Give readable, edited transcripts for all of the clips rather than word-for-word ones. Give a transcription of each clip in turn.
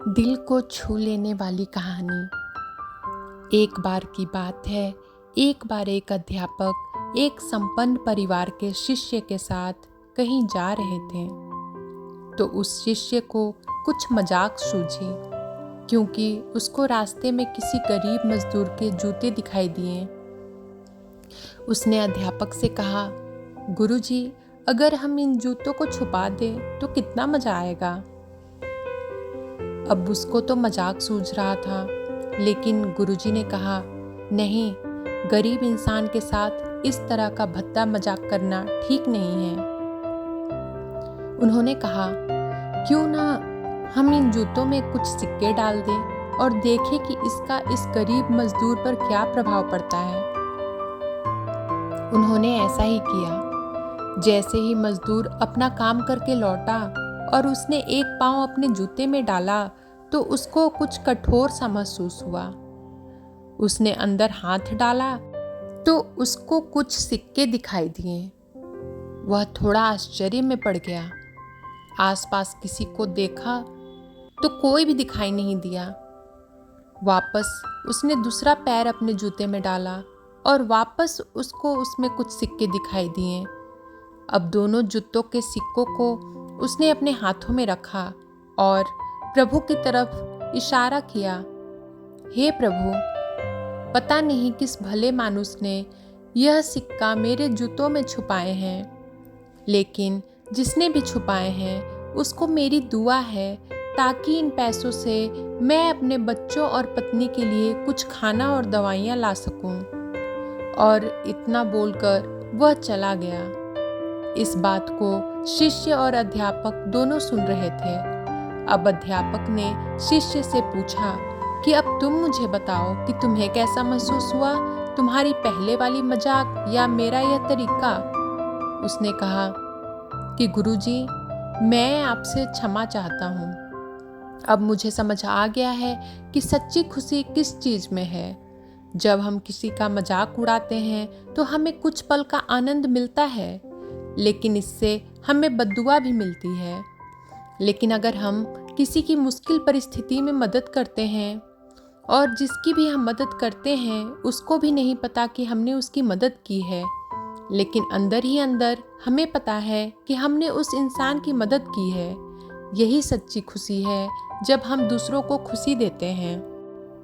दिल को छू लेने वाली कहानी। एक बार की बात है, एक बार एक अध्यापक एक संपन्न परिवार के शिष्य के साथ कहीं जा रहे थे। तो उस शिष्य को कुछ मजाक सूझी, क्योंकि उसको रास्ते में किसी गरीब मजदूर के जूते दिखाई दिए। उसने अध्यापक से कहा, गुरुजी, अगर हम इन जूतों को छुपा दें तो कितना मजा आएगा। अब उसको तो मजाक सूझ रहा था, लेकिन गुरुजी ने कहा, नहीं, गरीब इंसान के साथ इस तरह का भद्दा मजाक करना ठीक नहीं है। उन्होंने कहा, क्यों ना हम इन जूतों में कुछ सिक्के डाल दें और देखें कि इसका इस गरीब मजदूर पर क्या प्रभाव पड़ता है। उन्होंने ऐसा ही किया। जैसे ही मजदूर अपना काम करके लौटा और उसने एक पांव अपने जूते में डाला, तो उसको कुछ कठोर सा महसूस हुआ। उसने अंदर हाथ डाला तो उसको कुछ सिक्के दिखाई दिए। वह थोड़ा आश्चर्य में पड़ गया। आसपास किसी को देखा तो कोई भी दिखाई नहीं दिया। वापस उसने दूसरा पैर अपने जूते में डाला और वापस उसको उसमें कुछ सिक्के दिखाई दिए। अब दोनों जूतों के सिक्कों को उसने अपने हाथों में रखा और प्रभु की तरफ इशारा किया। हे प्रभु, पता नहीं किस भले मानुस ने यह सिक्का मेरे जूतों में छुपाए हैं, लेकिन जिसने भी छुपाए हैं उसको मेरी दुआ है, ताकि इन पैसों से मैं अपने बच्चों और पत्नी के लिए कुछ खाना और दवाइयाँ ला सकूं। और इतना बोलकर वह चला गया। इस बात को शिष्य और अध्यापक दोनों सुन रहे थे। अब अध्यापक ने शिष्य से पूछा कि अब तुम मुझे बताओ कि तुम्हें कैसा महसूस हुआ, तुम्हारी पहले वाली मजाक या मेरा यह तरीका। उसने कहा कि गुरुजी, मैं आपसे क्षमा चाहता हूँ। अब मुझे समझ आ गया है कि सच्ची खुशी किस चीज़ में है। जब हम किसी का मजाक उड़ाते हैं तो हमें कुछ पल का आनंद मिलता है, लेकिन इससे हमें बद्दुआ भी मिलती है। लेकिन अगर हम किसी की मुश्किल परिस्थिति में मदद करते हैं और जिसकी भी हम मदद करते हैं उसको भी नहीं पता कि हमने उसकी मदद की है, लेकिन अंदर ही अंदर हमें पता है कि हमने उस इंसान की मदद की है, यही सच्ची खुशी है। जब हम दूसरों को खुशी देते हैं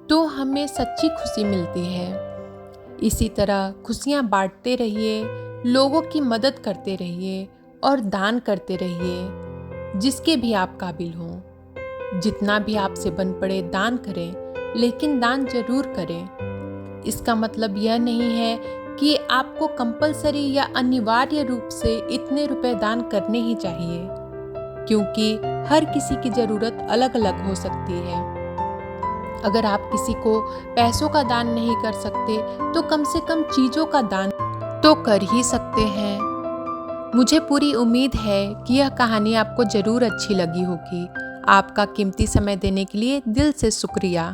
तो हमें सच्ची खुशी मिलती है। इसी तरह खुशियाँ बांटते रहिए, लोगों की मदद करते रहिए और दान करते रहिए, जिसके भी आप काबिल हों। जितना भी आपसे बन पड़े दान करें, लेकिन दान जरूर करें। इसका मतलब यह नहीं है कि आपको कंपलसरी या अनिवार्य रूप से इतने रुपए दान करने ही चाहिए, क्योंकि हर किसी की ज़रूरत अलग अलग हो सकती है। अगर आप किसी को पैसों का दान नहीं कर सकते तो कम से कम चीज़ों का दान तो कर ही सकते हैं। मुझे पूरी उम्मीद है कि यह कहानी आपको ज़रूर अच्छी लगी होगी। आपका कीमती समय देने के लिए दिल से शुक्रिया।